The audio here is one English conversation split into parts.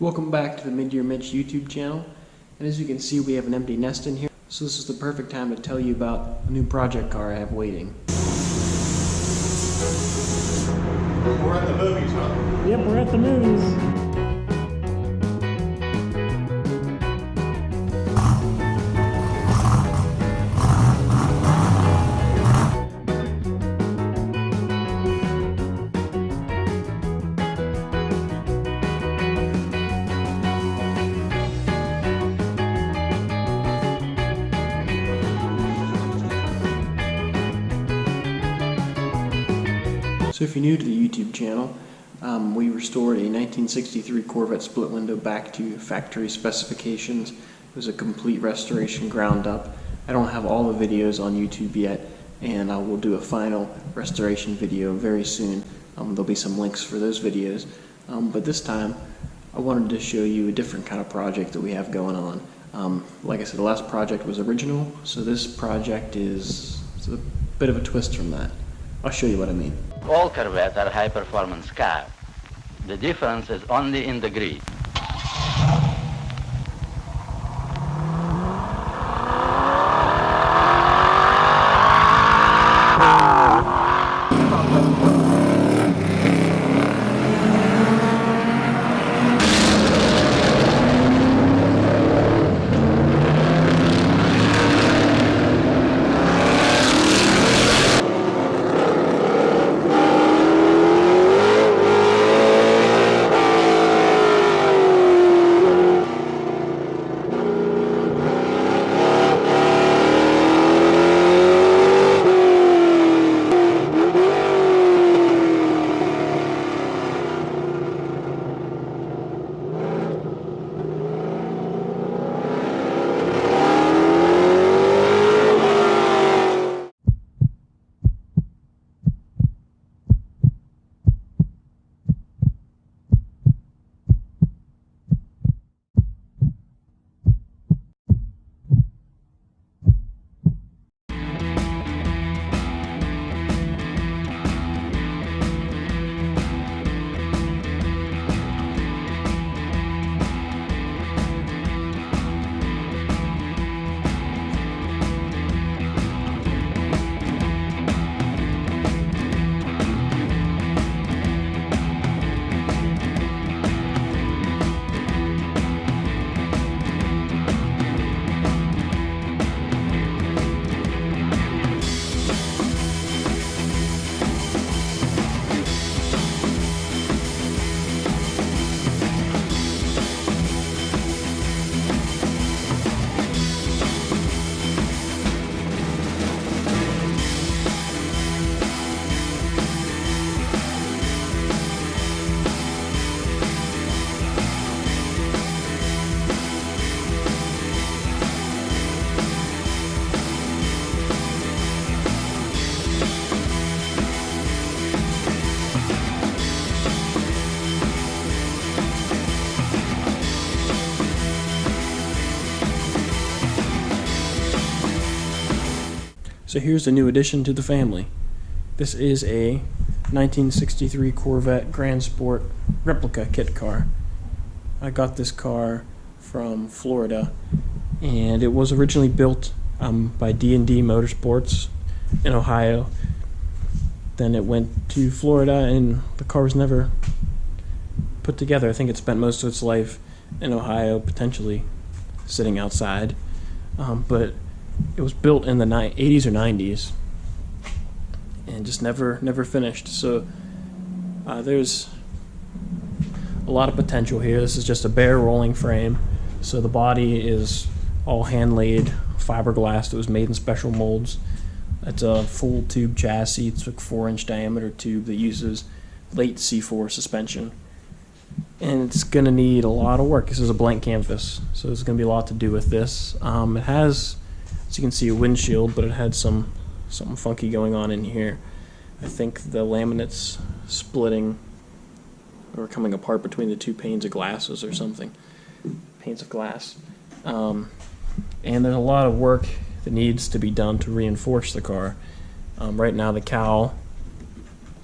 Welcome back to the Mid-Year Mitch YouTube channel, and as you can see we have an empty nest in here, so this is the perfect time to tell you about a new project car I have waiting. We're at the movies, huh? Yep, we're at the movies. So if you're new to the YouTube channel, we restored a 1963 Corvette split window back to factory specifications. It was a complete restoration, ground up. I don't have all the videos on YouTube yet, and I will do a final restoration video very soon. There'll be some links for those videos. But this time, I wanted to show you a different kind of project that we have going on. Like I said, the last project was original, so this project is a bit of a twist from that. I'll show you what I mean. All Corvettes are high-performance cars. The difference is only in the grid. So here's a new addition to the family. This is a 1963 Corvette Grand Sport replica kit car. I got this car from Florida, and it was originally built by D&D Motorsports in Ohio. Then it went to Florida, and the car was never put together. I think it spent most of its life in Ohio, potentially sitting outside. But it was built in the 80s or 90s and just never finished. So there's a lot of potential here. This is just a bare rolling frame. So the body is all hand-laid fiberglass that was made in special molds. It's a full tube chassis. It's a 4-inch diameter tube that uses late C4 suspension. And it's going to need a lot of work. This is a blank canvas, so there's going to be a lot to do with this. It has, as you can see, a windshield, but it had something funky going on in here. I think the laminate's splitting or coming apart between the two panes of glasses or something. Panes of glass. And there's a lot of work that needs to be done to reinforce the car. Right now the cowl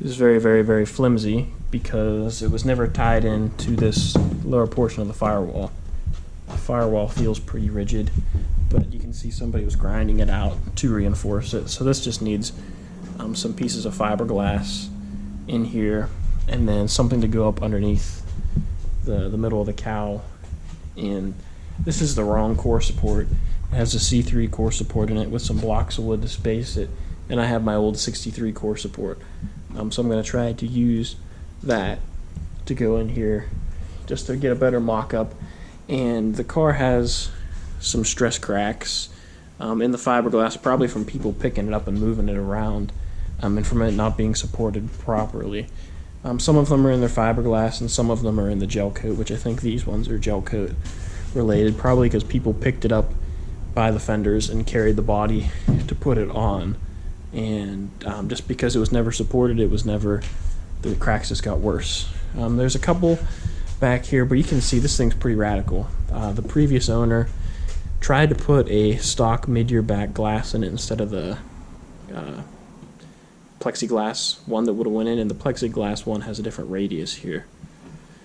is very, very, very flimsy because it was never tied into this lower portion of the firewall. The firewall feels pretty rigid, but you can see somebody was grinding it out to reinforce it. So this just needs some pieces of fiberglass in here, and then something to go up underneath the middle of the cowl. And this is the wrong core support. It has a C3 core support in it with some blocks of wood to space it, and I have my old 63 core support. So I'm going to try to use that to go in here just to get a better mock-up. And the car has some stress cracks in the fiberglass, probably from people picking it up and moving it around, and from it not being supported properly. Some of them are in their fiberglass and some of them are in the gel coat, which I think these ones are gel coat related, probably because people picked it up by the fenders and carried the body to put it on. And just because it was never supported, the cracks just got worse. There's a couple back here, but you can see this thing's pretty radical. The previous owner tried to put a stock mid-year back glass in it instead of the plexiglass one that would have went in, and the plexiglass one has a different radius here.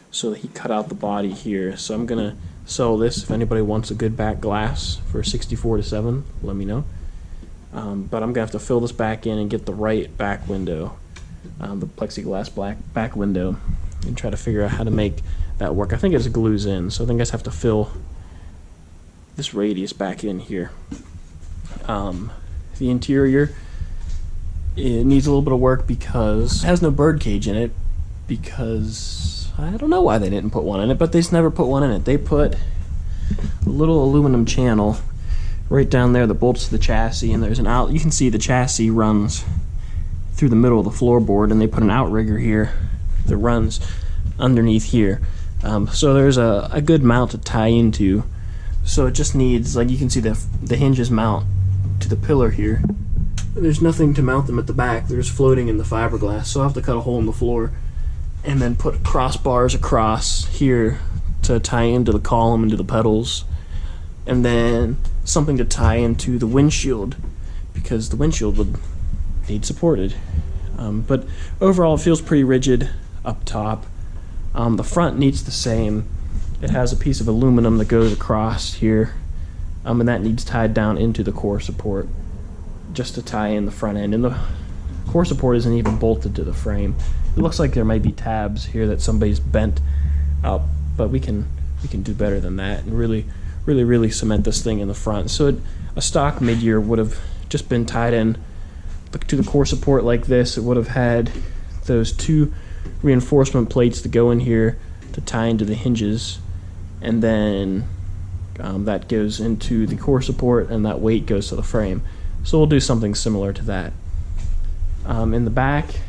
So he cut out the body here. So I'm gonna sell this. If anybody wants a good back glass for 64-7, let me know. But I'm gonna have to fill this back in and get the right back window, the plexiglass back window, and try to figure out how to make that work. I think it just glues in, so I think I just have to fill this radius back in here. The interior, it needs a little bit of work because it has no bird cage in it, because I don't know why they didn't put one in it, but they just never put one in it. They put a little aluminum channel right down there that bolts to the chassis, and there's an out. You can see the chassis runs through the middle of the floorboard, and they put an outrigger here that runs underneath here. So there's a good mount to tie into. So it just needs, like you can see the hinges mount to the pillar here. There's nothing to mount them at the back. They're just floating in the fiberglass. So I'll have to cut a hole in the floor and then put crossbars across here to tie into the column, into the pedals, and then something to tie into the windshield, because the windshield would need supported. But overall it feels pretty rigid up top. The front needs the same. It has a piece of aluminum that goes across here, and that needs tied down into the core support just to tie in the front end. And the core support isn't even bolted to the frame. It looks like there might be tabs here that somebody's bent up, but we can do better than that and really cement this thing in the front. So a stock mid-year would have just been tied in to the core support like this. It would have had those two reinforcement plates that go in here to tie into the hinges, and then that goes into the core support, and that weight goes to the frame. So we'll do something similar to that. In the back,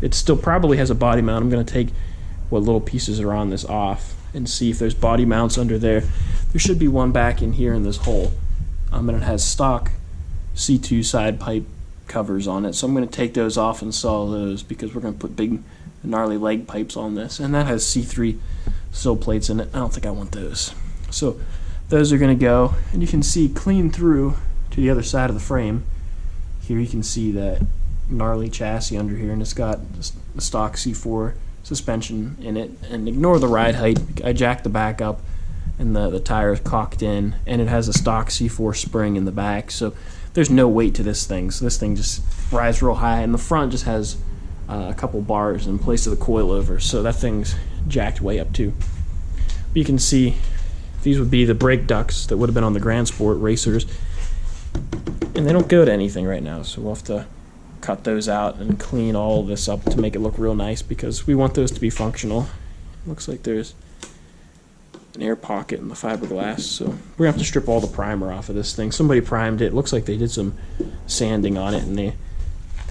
it still probably has a body mount. I'm going to take what little pieces are on this off and see if there's body mounts under there. There should be one back in here in this hole, and it has stock C2 side pipe covers on it. So I'm going to take those off and saw those, because we're going to put big gnarly leg pipes on this, and that has C3 sill plates in it. I don't think I want those. So those are going to go, and you can see clean through to the other side of the frame. Here you can see that gnarly chassis under here, and it's got the stock C4 suspension in it. And ignore the ride height. I jacked the back up, and the tire is cocked in, and it has a stock C4 spring in the back. So there's no weight to this thing. So this thing just rides real high, and the front just has a couple bars in place of the coilover. So that thing's jacked way up too. But you can see these would be the brake ducts that would have been on the Grand Sport racers, and they don't go to anything right now, so we'll have to cut those out and clean all this up to make it look real nice, because we want those to be functional. Looks like there's an air pocket in the fiberglass, so we're gonna have to strip all the primer off of this thing. Somebody primed it. Looks like they did some sanding on it, and they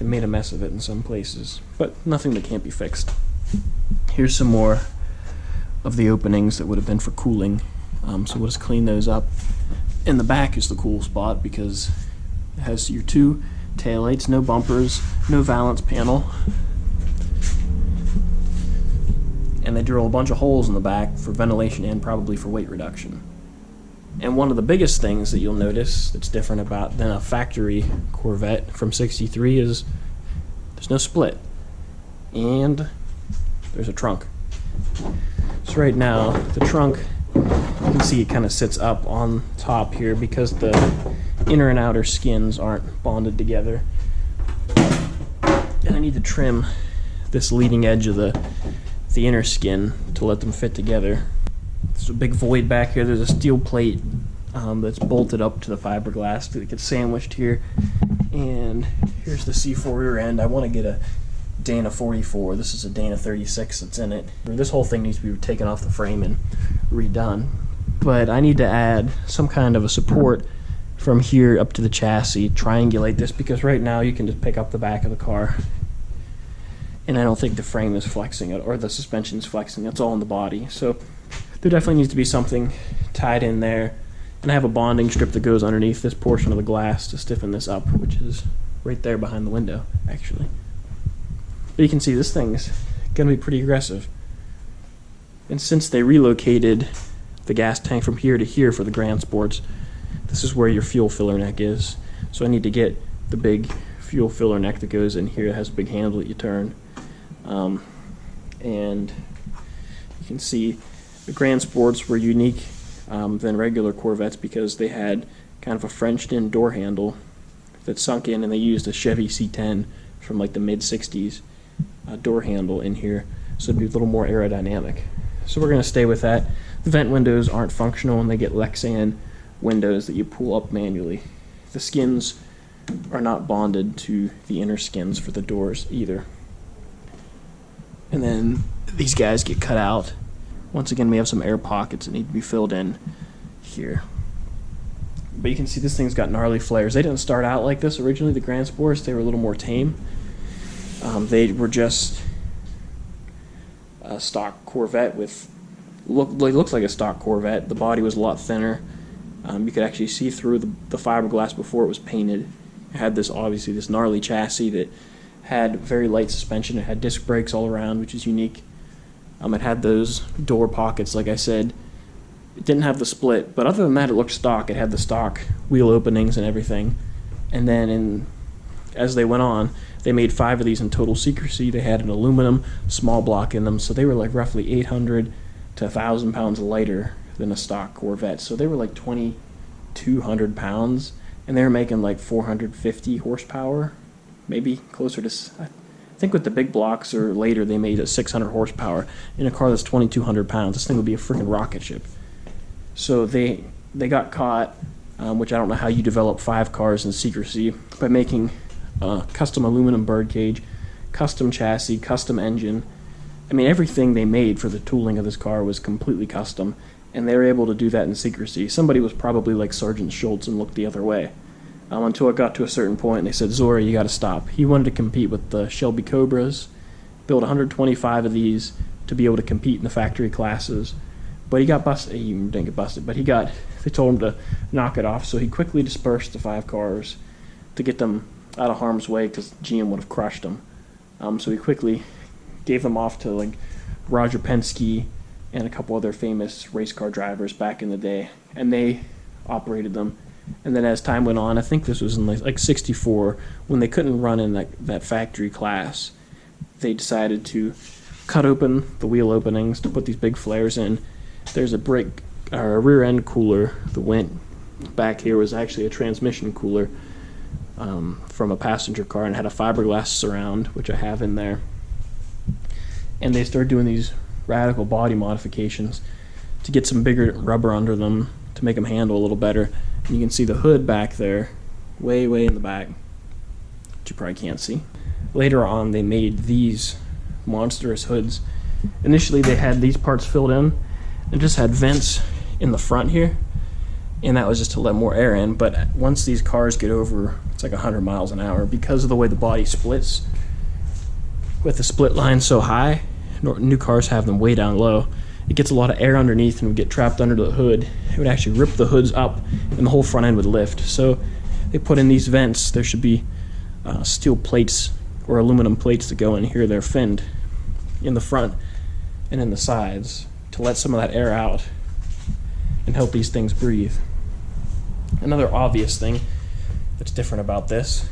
made a mess of it in some places, but nothing that can't be fixed. Here's some more of the openings that would have been for cooling, so we'll just clean those up. In the back is the cool spot, because it has your two taillights, no bumpers, no valance panel, and they drill a bunch of holes in the back for ventilation and probably for weight reduction. And one of the biggest things that you'll notice that's different than a factory Corvette from '63 is there's no split. And there's a trunk. So right now, the trunk, you can see it kind of sits up on top here because the inner and outer skins aren't bonded together. And I need to trim this leading edge of the inner skin to let them fit together. There's a big void back here. There's a steel plate that's bolted up to the fiberglass that gets sandwiched here. And here's the C4 rear end. I want to get a Dana 44. This is a Dana 36 that's in it. This whole thing needs to be taken off the frame and redone. But I need to add some kind of a support from here up to the chassis, triangulate this, because right now you can just pick up the back of the car. And I don't think the frame is flexing it or the suspension is flexing. It's all in the body. So there definitely needs to be something tied in there. And I have a bonding strip that goes underneath this portion of the glass to stiffen this up, which is right there behind the window, actually. But you can see this thing's going to be pretty aggressive. And since they relocated the gas tank from here to here for the Grand Sports, this is where your fuel filler neck is. So I need to get the big fuel filler neck that goes in here. It has a big handle that you turn. And you can see the Grand Sports were unique than regular Corvettes because they had kind of a Frenched-in door handle that sunk in, and they used a Chevy C10 from like the mid-60s door handle in here, so it'd be a little more aerodynamic. So we're going to stay with that. The vent windows aren't functional, and they get Lexan windows that you pull up manually. The skins are not bonded to the inner skins for the doors either. And then these guys get cut out. Once again, we have some air pockets that need to be filled in here. But you can see this thing's got gnarly flares. They didn't start out like this originally, the Grand Sports. They were a little more tame. They were just a stock Corvette with, looks like a stock Corvette. The body was a lot thinner. You could actually see through the fiberglass before it was painted. It had this, obviously, this gnarly chassis that had very light suspension. It had disc brakes all around, which is unique. It had those door pockets, like I said. It didn't have the split, but other than that, it looked stock. It had the stock wheel openings and everything. And then as they went on, they made 5 of these in total secrecy. They had an aluminum small block in them, so they were like roughly 800 to 1,000 pounds lighter than a stock Corvette. So they were like 2,200 pounds, and they were making like 450 horsepower, maybe closer to, I think with the big blocks or later they made a 600 horsepower in a car that's 2,200 pounds. This thing would be a freaking rocket ship. So they got caught, which I don't know how you develop 5 cars in secrecy, by making custom aluminum birdcage, custom chassis, custom engine. I mean, everything they made for the tooling of this car was completely custom, and they were able to do that in secrecy. Somebody was probably like Sergeant Schultz and looked the other way. Until it got to a certain point, and they said, Zora, you got to stop. He wanted to compete with the Shelby Cobras, build 125 of these to be able to compete in the factory classes. But he got busted. He didn't get busted, but they told him to knock it off, so he quickly dispersed the 5 cars to get them out of harm's way because GM would have crushed them. So he quickly gave them off to like Roger Penske and a couple other famous race car drivers back in the day, and they operated them. And then as time went on, I think this was in like 64, when they couldn't run in that factory class, they decided to cut open the wheel openings to put these big flares in. There's a rear end cooler that went back here, was actually a transmission cooler from a passenger car, and had a fiberglass surround, which I have in there. And they started doing these radical body modifications to get some bigger rubber under them to make them handle a little better. And you can see the hood back there, way in the back, which you probably can't see. Later on, they made these monstrous hoods. Initially, they had these parts filled in and just had vents in the front here, and that was just to let more air in. But once these cars get over, it's like 100 miles an hour, because of the way the body splits, with the split line so high, new cars have them way down low. It gets a lot of air underneath and would get trapped under the hood. It would actually rip the hoods up, and the whole front end would lift. So they put in these vents. There should be steel plates or aluminum plates that go in here. They're finned in the front and in the sides to let some of that air out and help these things breathe. Another obvious thing that's different about this,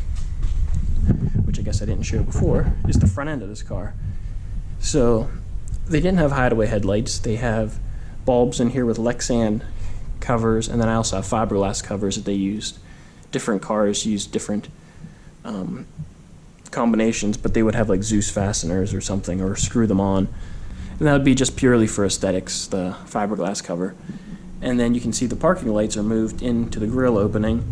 which I guess I didn't show before, is the front end of this car. So they didn't have hideaway headlights. They have bulbs in here with Lexan covers, and then I also have fiberglass covers that they used. Different cars used different combinations, but they would have like Zeus fasteners or something, or screw them on. And that would be just purely for aesthetics, the fiberglass cover. And then you can see the parking lights are moved into the grille opening,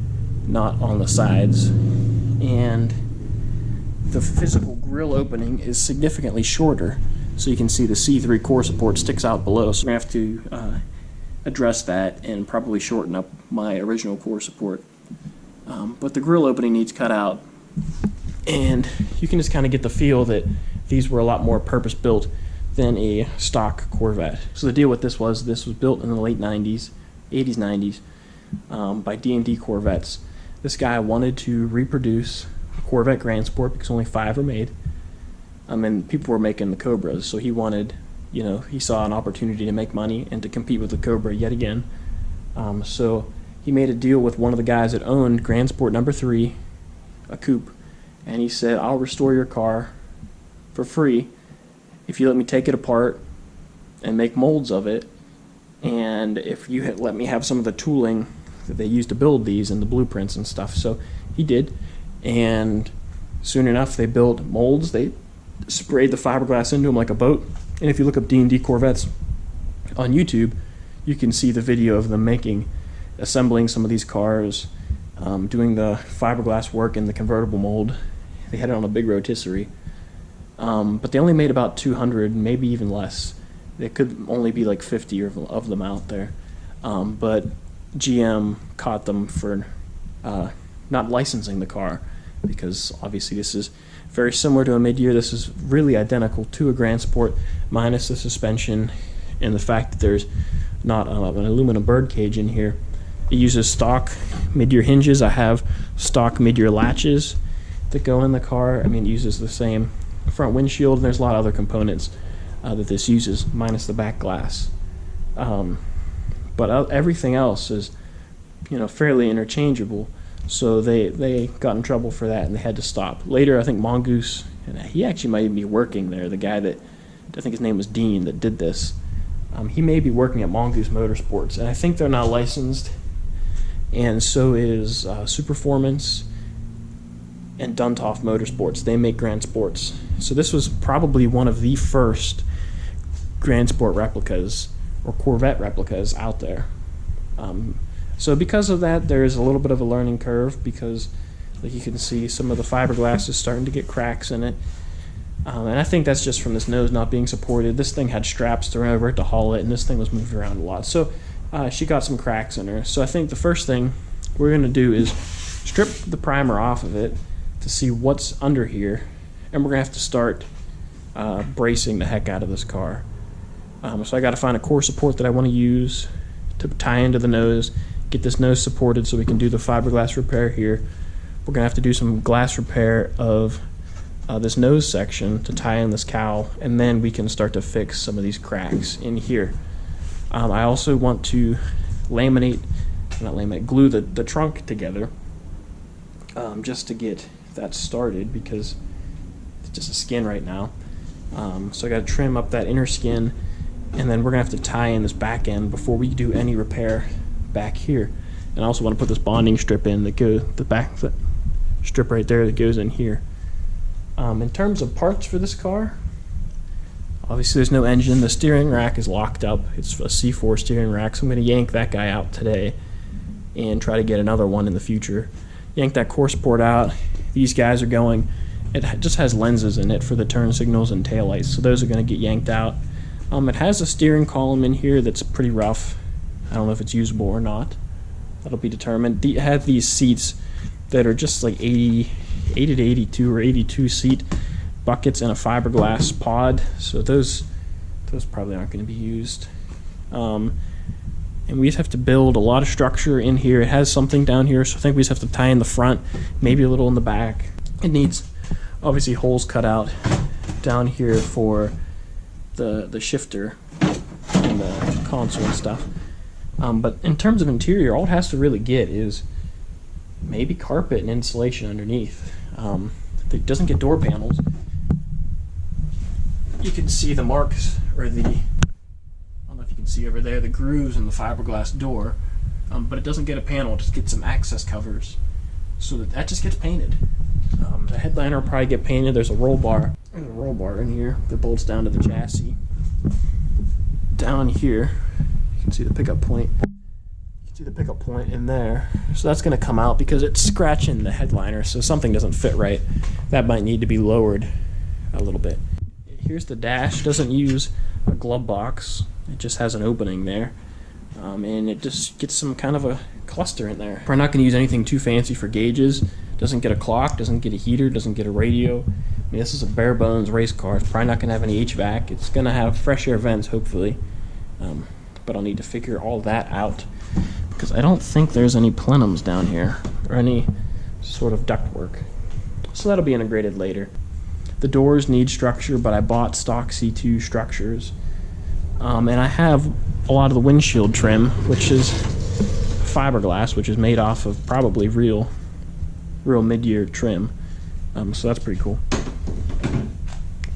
not on the sides. And the physical grille opening is significantly shorter, so you can see the C3 core support sticks out below. So we're going to have to address that and probably shorten up my original core support. But the grille opening needs cut out, and you can just kind of get the feel that these were a lot more purpose-built than a stock Corvette. So the deal with this was built in the late 90s, 80s, 90s by D&D Corvettes. This guy wanted to reproduce a Corvette Grand Sport because only 5 were made. And people were making the Cobras, so he wanted, he saw an opportunity to make money and to compete with the Cobra yet again. So he made a deal with one of the guys that owned Grand Sport number 3, a coupe, and he said, I'll restore your car for free if you let me take it apart and make molds of it, and if you let me have some of the tooling that they used to build these and the blueprints and stuff. So he did, and soon enough they built molds. They sprayed the fiberglass into them like a boat, and if you look up D&D Corvettes on YouTube, you can see the video of them assembling some of these cars, doing the fiberglass work in the convertible mold. They had it on a big rotisserie. But they only made about 200, maybe even less. There could only be like 50 of them out there. But GM caught them for not licensing the car, because obviously this is very similar to a mid-year. This is really identical to a Grand Sport, minus the suspension and the fact that there's not an aluminum bird cage in here. It uses stock mid-year hinges. I have stock mid-year latches that go in the car. I mean, it uses the same front windshield, and there's a lot of other components that this uses, minus the back glass. But everything else is, fairly interchangeable. So they got in trouble for that, and they had to stop. Later, I think Mongoose, and he actually might even be working there. The guy that, I think his name was Dean, that did this. He may be working at Mongoose Motorsports, and I think they're not licensed. And so is Superformance and Duntov Motorsports. They make Grand Sports. So this was probably one of the first Grand Sport replicas or Corvette replicas out there. So because of that, there is a little bit of a learning curve, because like you can see, some of the fiberglass is starting to get cracks in it. And I think that's just from this nose not being supported. This thing had straps thrown over it to haul it, and this thing was moved around a lot. So she got some cracks in her. So I think the first thing we're going to do is strip the primer off of it to see what's under here, and we're going to have to start bracing the heck out of this car. So I got to find a core support that I want to use to tie into the nose, get this nose supported so we can do the fiberglass repair here. We're going to have to do some glass repair of this nose section to tie in this cowl, and then we can start to fix some of these cracks in here. I also want to glue the trunk together, just to get that started, because it's just a skin right now. So I got to trim up that inner skin, and then we're gonna have to tie in this back end before we do any repair back here. And I also want to put this bonding strip in that goes the strip right there that goes in here. In terms of parts for this car, obviously there's no engine. The steering rack is locked up. It's a C4 steering rack, so I'm going to yank that guy out today and try to get another one in the future. Yank that core support out. These guys are going, it just has lenses in it for the turn signals and taillights, so those are going to get yanked out. It has a steering column in here that's pretty rough. I don't know if it's usable or not. That'll be determined. It has these seats that are just like 80 to 82 or 82 seat buckets in a fiberglass pod, so those probably aren't going to be used. And we just have to build a lot of structure in here. It has something down here, so I think we just have to tie in the front, maybe a little in the back. It needs obviously holes cut out down here for the shifter and the console and stuff. But in terms of interior, all it has to really get is maybe carpet and insulation underneath. It doesn't get door panels. You can see the marks or the, I don't know if you can see over there, the grooves in the fiberglass door, but it doesn't get a panel, it just gets some access covers. So that just gets painted. The headliner will probably get painted. There's a roll bar. There's a roll bar in here that bolts down to the chassis. Down here, you can see the pickup point. You can see the pickup point in there. So that's going to come out because it's scratching the headliner, so something doesn't fit right. That might need to be lowered a little bit. Here's the dash. It doesn't use a glove box. It just has an opening there. And it just gets some kind of a cluster in there. We're not going to use anything too fancy for gauges. Doesn't get a clock, doesn't get a heater, doesn't get a radio. I mean, this is a bare bones race car. It's probably not going to have any HVAC. It's going to have fresh air vents, hopefully. But I'll need to figure all that out because I don't think there's any plenums down here or any sort of ductwork. So that'll be integrated later. The doors need structure, but I bought stock C2 structures. And I have a lot of the windshield trim, which is fiberglass, which is made off of probably real mid-year trim. So that's pretty cool.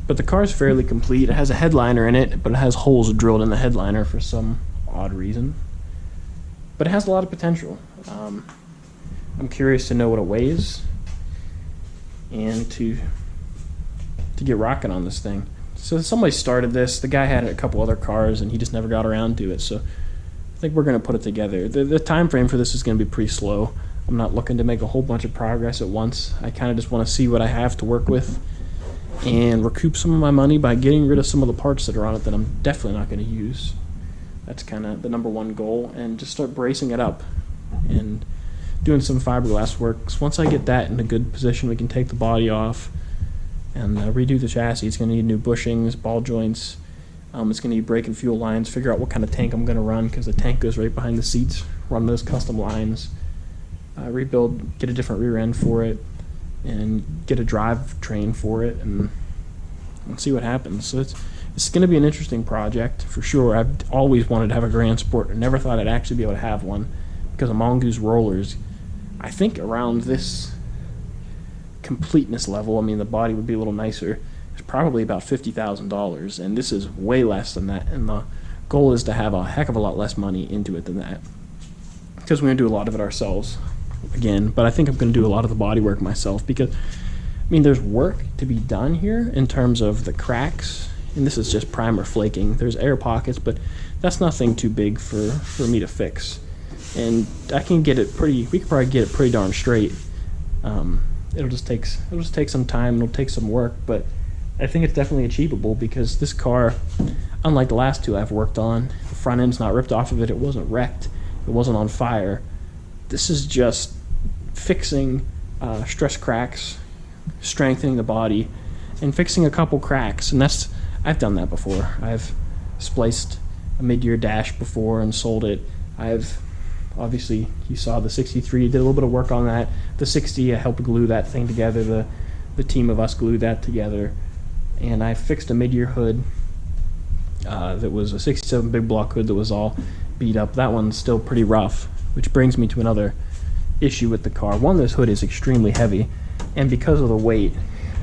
But the car's fairly complete. It has a headliner in it, but it has holes drilled in the headliner for some odd reason. But it has a lot of potential. I'm curious to know what it weighs and to get rocking on this thing. So somebody started this. The guy had a couple other cars, and he just never got around to it. So I think we're going to put it together. The time frame for this is going to be pretty slow. I'm not looking to make a whole bunch of progress at once. I kind of just want to see what I have to work with and recoup some of my money by getting rid of some of the parts that are on it that I'm definitely not going to use. That's kind of the number one goal, and just start bracing it up and doing some fiberglass work. So once I get that in a good position, we can take the body off and redo the chassis. It's going to need new bushings, ball joints. It's going to need brake and fuel lines, figure out what kind of tank I'm going to run because the tank goes right behind the seats, run those custom lines. Rebuild, get a different rear end for it, and get a drive train for it, and see what happens. So it's going to be an interesting project for sure. I've always wanted to have a Grand Sport. I never thought I'd actually be able to have one because of Mongoose rollers. I think around this completeness level, I mean, the body would be a little nicer. It's probably about $50,000, and this is way less than that. And the goal is to have a heck of a lot less money into it than that because we're going to do a lot of it ourselves. Again, but I think I'm going to do a lot of the body work myself because, I mean, there's work to be done here in terms of the cracks, and this is just primer flaking. There's air pockets, but that's nothing too big for me to fix, and I can get it we can probably get it pretty darn straight. It'll just take some time, it'll take some work, but I think it's definitely achievable because this car, unlike the last two I've worked on, the front end's not ripped off of it, it wasn't wrecked, it wasn't on fire. This is just fixing stress cracks, strengthening the body, and fixing a couple cracks. And I've done that before. I've spliced a mid-year dash before and sold it. Obviously, you saw the 63, did a little bit of work on that. The 60, I helped glue that thing together. The team of us glued that together. And I fixed a mid-year hood that was a 67 big block hood that was all beat up. That one's still pretty rough. Which brings me to another issue with the car. One, this hood is extremely heavy, and because of the weight,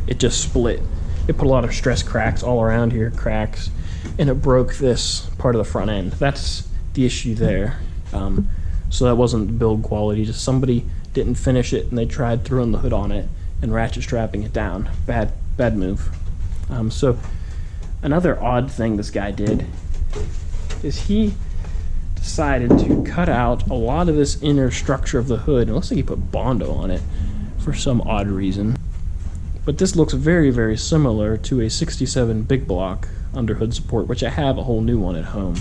it just split. It put a lot of stress cracks all around here, cracks, and it broke this part of the front end. That's the issue there. So that wasn't build quality, just somebody didn't finish it, and they tried throwing the hood on it and ratchet strapping it down. Bad move. So another odd thing this guy did is he decided to cut out a lot of this inner structure of the hood. It looks like he put Bondo on it for some odd reason. But this looks very, very similar to a 67 big block under hood support, which I have a whole new one at home.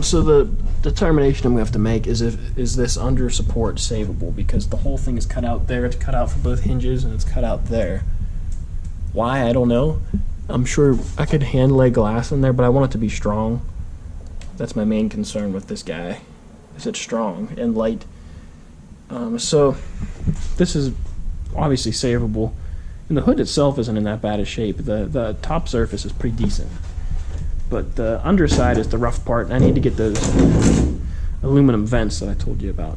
So the determination I'm going to have to make is this under support savable, because the whole thing is cut out there. It's cut out for both hinges, and it's cut out there. Why? I don't know. I'm sure I could hand lay glass in there, but I want it to be strong. That's my main concern with this guy, is it's strong and light. So this is obviously savable, and the hood itself isn't in that bad a shape. The top surface is pretty decent, but the underside is the rough part, and I need to get those aluminum vents that I told you about.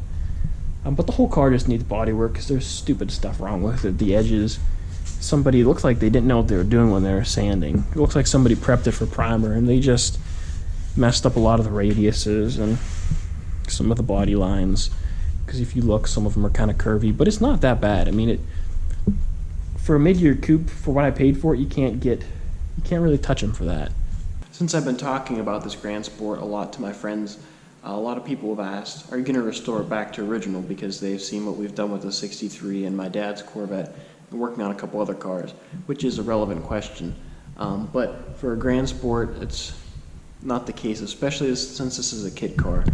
But the whole car just needs body work because there's stupid stuff wrong with it. The edges, somebody, it looks like they didn't know what they were doing when they were sanding. It looks like somebody prepped it for primer and they just messed up a lot of the radiuses and some of the body lines. Because if you look, some of them are kind of curvy, but it's not that bad. I mean, for a mid-year coupe, for what I paid for it, you can't really touch them for that. Since I've been talking about this Grand Sport a lot to my friends, a lot of people have asked, are you going to restore it back to original, because they've seen what we've done with the 63 and my dad's Corvette and working on a couple other cars, which is a relevant question. But for a Grand Sport, it's not the case, especially since this is a kit car.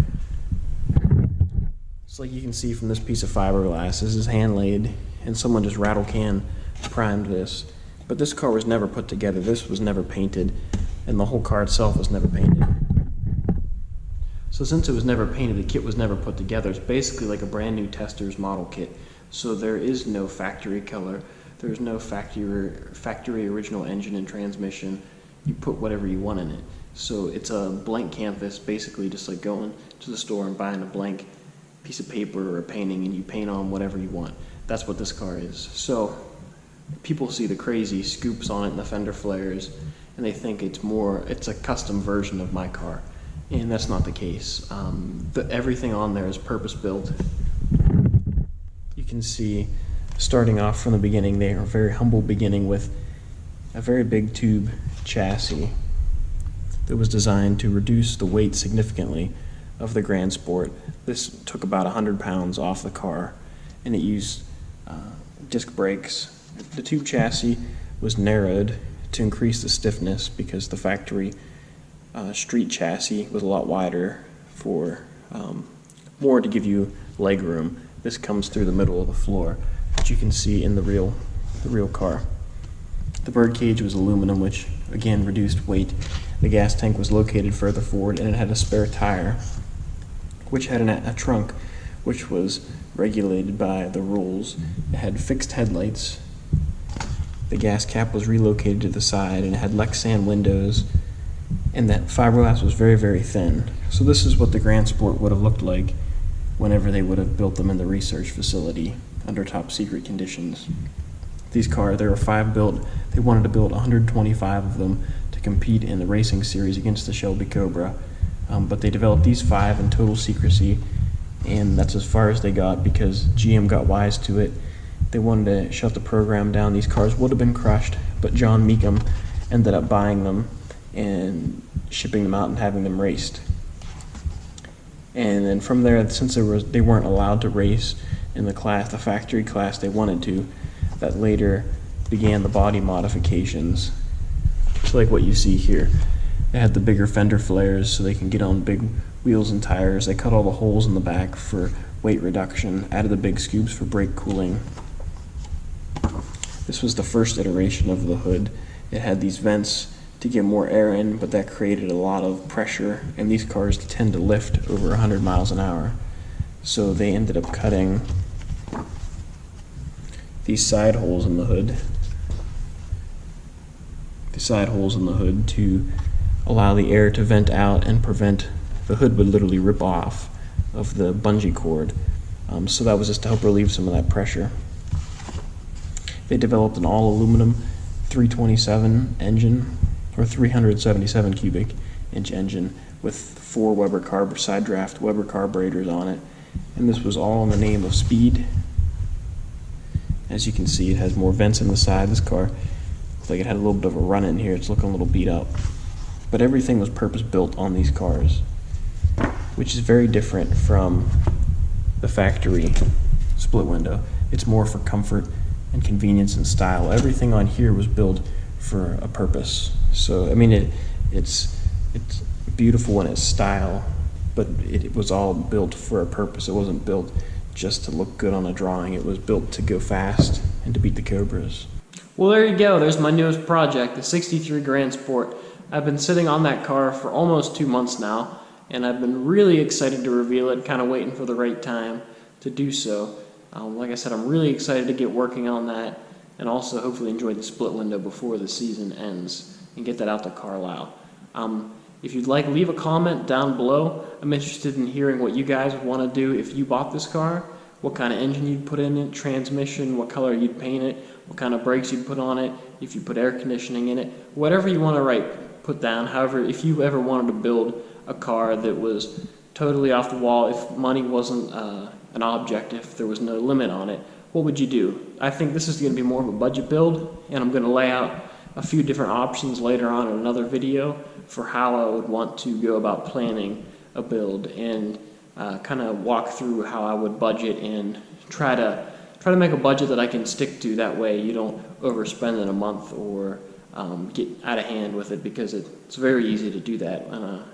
It's like you can see from this piece of fiberglass, this is hand laid, and someone just rattle can primed this. But this car was never put together, this was never painted, and the whole car itself was never painted. So since it was never painted, the kit was never put together, it's basically like a brand new tester's model kit. So there is no factory color, there's no factory original engine and transmission. You put whatever you want in it. So it's a blank canvas, basically just like going to the store and buying a blank piece of paper or a painting, and you paint on whatever you want. That's what this car is. So people see the crazy scoops on it and the fender flares, and they think it's a custom version of my car. And that's not the case. Everything on there is purpose-built. You can see, starting off from the beginning, they are a very humble beginning with a very big tube chassis that was designed to reduce the weight significantly of the Grand Sport. This took about 100 pounds off the car, and it used disc brakes. The tube chassis was narrowed to increase the stiffness because the factory street chassis was a lot wider for more to give you leg room. This comes through the middle of the floor, which you can see in the real car. The bird cage was aluminum, which again reduced weight. The gas tank was located further forward, and it had a spare tire, which had a trunk, which was regulated by the rules. It had fixed headlights. The gas cap was relocated to the side, and it had Lexan windows, and that fiberglass was very, very thin. So this is what the Grand Sport would have looked like whenever they would have built them in the research facility under top secret conditions. These cars, there were 5 built. They wanted to build 125 of them to compete in the racing series against the Shelby Cobra. But they developed these 5 in total secrecy, and that's as far as they got because GM got wise to it. They wanted to shut the program down. These cars would have been crushed, but John Meekum ended up buying them and shipping them out and having them raced. And then from there, since they weren't allowed to race in the factory class they wanted to, that later began the body modifications. It's like what you see here. They had the bigger fender flares so they can get on big wheels and tires. They cut all the holes in the back for weight reduction, added the big scoops for brake cooling. This was the first iteration of the hood. It had these vents to get more air in, but that created a lot of pressure, and these cars tend to lift over 100 miles an hour. So they ended up cutting these side holes in the hood. The side holes in the hood to allow the air to vent out and prevent the hood would literally rip off of the bungee cord. So that was just to help relieve some of that pressure. They developed an all aluminum 327 engine, or 377 cubic inch engine with 4 Weber side draft Weber carburetors on it, and this was all in the name of speed. As you can see, it has more vents in the side. This car looks like it had a little bit of a run in here. It's looking a little beat up, but everything was purpose built on these cars, which is very different from the factory split window. It's more for comfort and convenience and style. Everything on here was built for a purpose. So I mean, it's beautiful in its style, but it was all built for a purpose. It wasn't built just to look good on a drawing. It was built to go fast and to beat the Cobras. Well, there you go. There's my newest project, the 63 Grand Sport. I've been sitting on that car for almost 2 months now, and I've been really excited to reveal it, kind of waiting for the right time to do so. Like I said, I'm really excited to get working on that, and also hopefully enjoy the split window before the season ends and get that out to Carlisle. If you'd like, leave a comment down below. I'm interested in hearing what you guys would want to do if you bought this car, what kind of engine you'd put in it, transmission, what color you'd paint it, what kind of brakes you put on it, if you put air conditioning in it, whatever you want to put down. However, if you ever wanted to build a car that was totally off the wall, if money wasn't an object, if there was no limit on it, what would you do? I think this is going to be more of a budget build, and I'm going to lay out a few different options later on in another video for how I would want to go about planning a build, and kind of walk through how I would budget and try to make a budget that I can stick to. That way you don't overspend in a month or get out of hand with it, because it's very easy to do that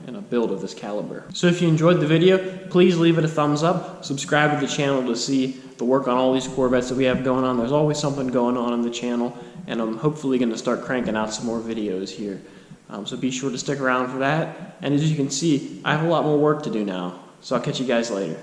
in a build of this caliber. So if you enjoyed the video, please leave it a thumbs up, subscribe to the channel to see the work on all these Corvettes that we have going on. There's always something going on the channel, and I'm hopefully going to start cranking out some more videos here. So be sure to stick around for that, and as you can see, I have a lot more work to do now, so I'll catch you guys later.